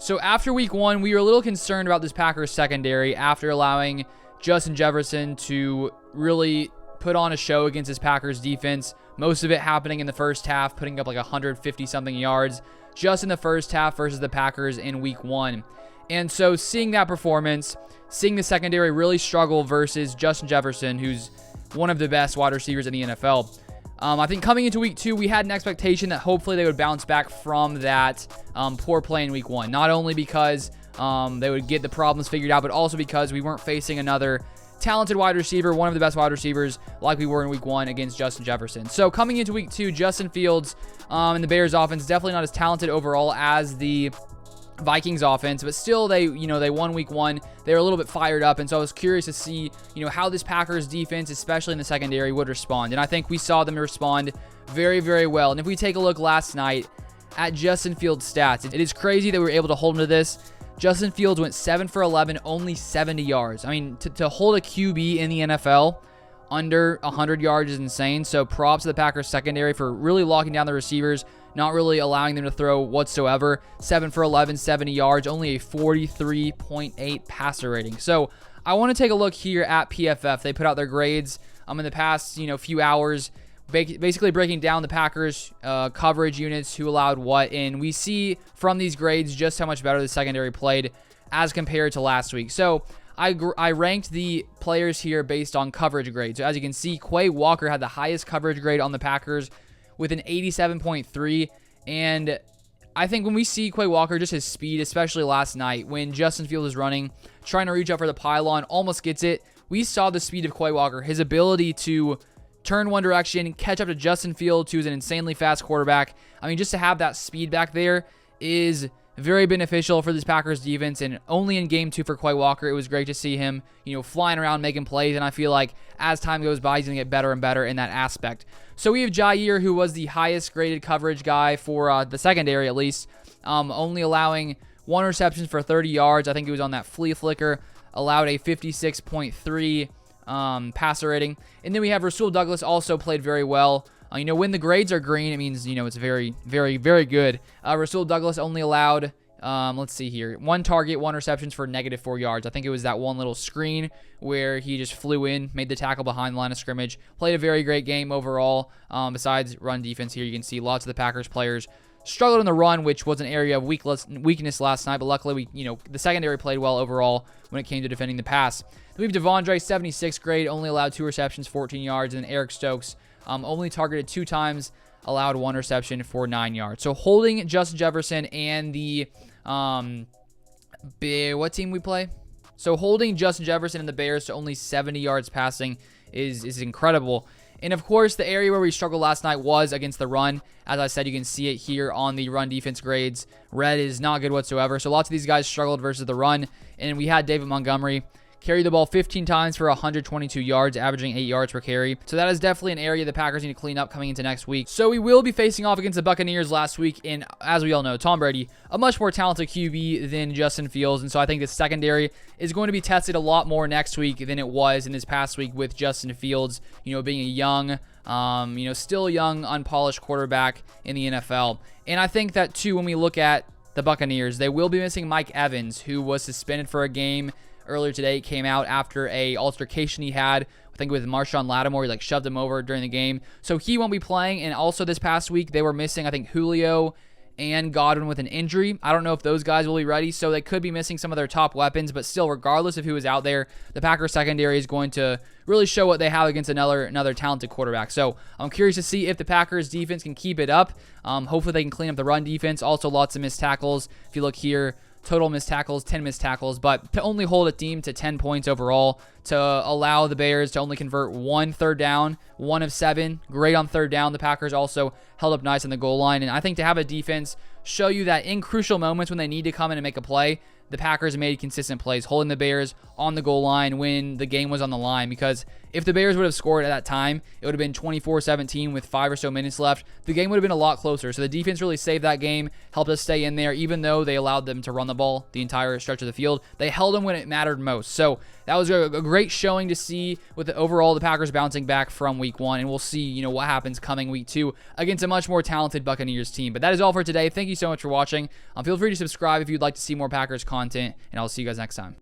So after week 1, we were a little concerned about this Packers secondary after allowing Justin Jefferson to really put on a show against this Packers defense. Most of it happening in the first half, putting up like 150-something yards just in the first half versus the Packers in week 1. And so seeing that performance, seeing the secondary really struggle versus Justin Jefferson, who's one of the best wide receivers in the NFL, I think coming into week 2, we had an expectation that hopefully they would bounce back from that poor play in week 1. Not only because they would get the problems figured out, but also because we weren't facing another talented wide receiver, one of the best wide receivers, like we were in week 1 against Justin Jefferson. So coming into week 2, Justin Fields and the Bears offense definitely not as talented overall as the Vikings offense, but still they won week 1. They were a little bit fired up, and so I was curious to see, how this Packers defense, especially in the secondary, would respond. And I think we saw them respond very, very well. And if we take a look last night at Justin Fields' stats, it is crazy that we were able to hold him to this. Justin Fields went 7 for 11, only 70 yards. I mean, to hold a QB in the NFL under 100 yards is insane. So props to the Packers secondary for really locking down the receivers, not really allowing them to throw whatsoever. 7 for 11, 70 yards, only a 43.8 passer rating. So I want to take a look here at PFF. They put out their grades in the past few hours, basically breaking down the Packers coverage units, who allowed what, and we see from these grades just how much better the secondary played as compared to last week. So I ranked the players here based on coverage grade. So as you can see, Quay Walker had the highest coverage grade on the Packers with an 87.3, and I think when we see Quay Walker, just his speed, especially last night when Justin Fields is running, trying to reach up for the pylon, almost gets it. We saw the speed of Quay Walker, his ability to turn one direction, catch up to Justin Fields, who's an insanely fast quarterback. I mean, just to have that speed back there is very beneficial for this Packers defense, and only in game 2 for Quay Walker, it was great to see him, flying around making plays, and I feel like as time goes by, he's going to get better and better in that aspect. So we have Jair, who was the highest graded coverage guy for the secondary, at least, only allowing 1 reception for 30 yards. I think he was on that flea flicker, allowed a 56.3 passer rating. And then we have Rasul Douglas, also played very well. When the grades are green, it means, it's very, very, very good. Rasul Douglas only allowed, let's see here, 1 target, 1 receptions for -4 yards. I think it was that one little screen where he just flew in, made the tackle behind the line of scrimmage. Played a very great game overall. Besides run defense here, you can see lots of the Packers players struggled in the run, which was an area of weakness last night, but luckily the secondary played well overall when it came to defending the pass. Then we have Devondre, 76 grade, only allowed 2 receptions, 14 yards, and then Eric Stokes only targeted 2 times, allowed 1 reception for 9 yards. So holding Justin Jefferson and the what team we play? So holding Justin Jefferson and the Bears to only 70 yards passing is incredible. And of course, the area where we struggled last night was against the run. As I said, you can see it here on the run defense grades. Red is not good whatsoever. So lots of these guys struggled versus the run. And we had David Montgomery carry the ball 15 times for 122 yards, averaging 8 yards per carry. So that is definitely an area the Packers need to clean up coming into next week. So we will be facing off against the Buccaneers last week. And as we all know, Tom Brady, a much more talented QB than Justin Fields. And so I think the secondary is going to be tested a lot more next week than it was in this past week with Justin Fields, being a young, still young, unpolished quarterback in the NFL. And I think that too, when we look at the Buccaneers, they will be missing Mike Evans, who was suspended for a game earlier today. Came out after a altercation he had, I think with Marshawn Lattimore. He shoved him over during the game, so he won't be playing. And also this past week they were missing, I think, Julio and Godwin with an injury. I don't know if those guys will be ready, so they could be missing some of their top weapons. But still, regardless of who is out there, the Packers secondary is going to really show what they have against another talented quarterback. So I'm curious to see if the Packers defense can keep it up. Hopefully they can clean up the run defense. Also lots of missed tackles. If you look here, total missed tackles, 10 missed tackles, but to only hold a team to 10 points overall, to allow the Bears to only convert 1 third down, 1 of 7, great on third down. The Packers also held up nice on the goal line, and I think to have a defense show you that in crucial moments when they need to come in and make a play, the Packers made consistent plays, holding the Bears on the goal line when the game was on the line, because if the Bears would have scored at that time, it would have been 24-17 with 5 or so minutes left. The game would have been a lot closer. So the defense really saved that game, helped us stay in there, even though they allowed them to run the ball the entire stretch of the field. They held them when it mattered most. So that was a great showing to see with the Packers bouncing back from week 1, and we'll see, what happens coming week 2 against a much more talented Buccaneers team. But that is all for today. Thank you so much for watching. Feel free to subscribe if you'd like to see more Packers content, and I'll see you guys next time.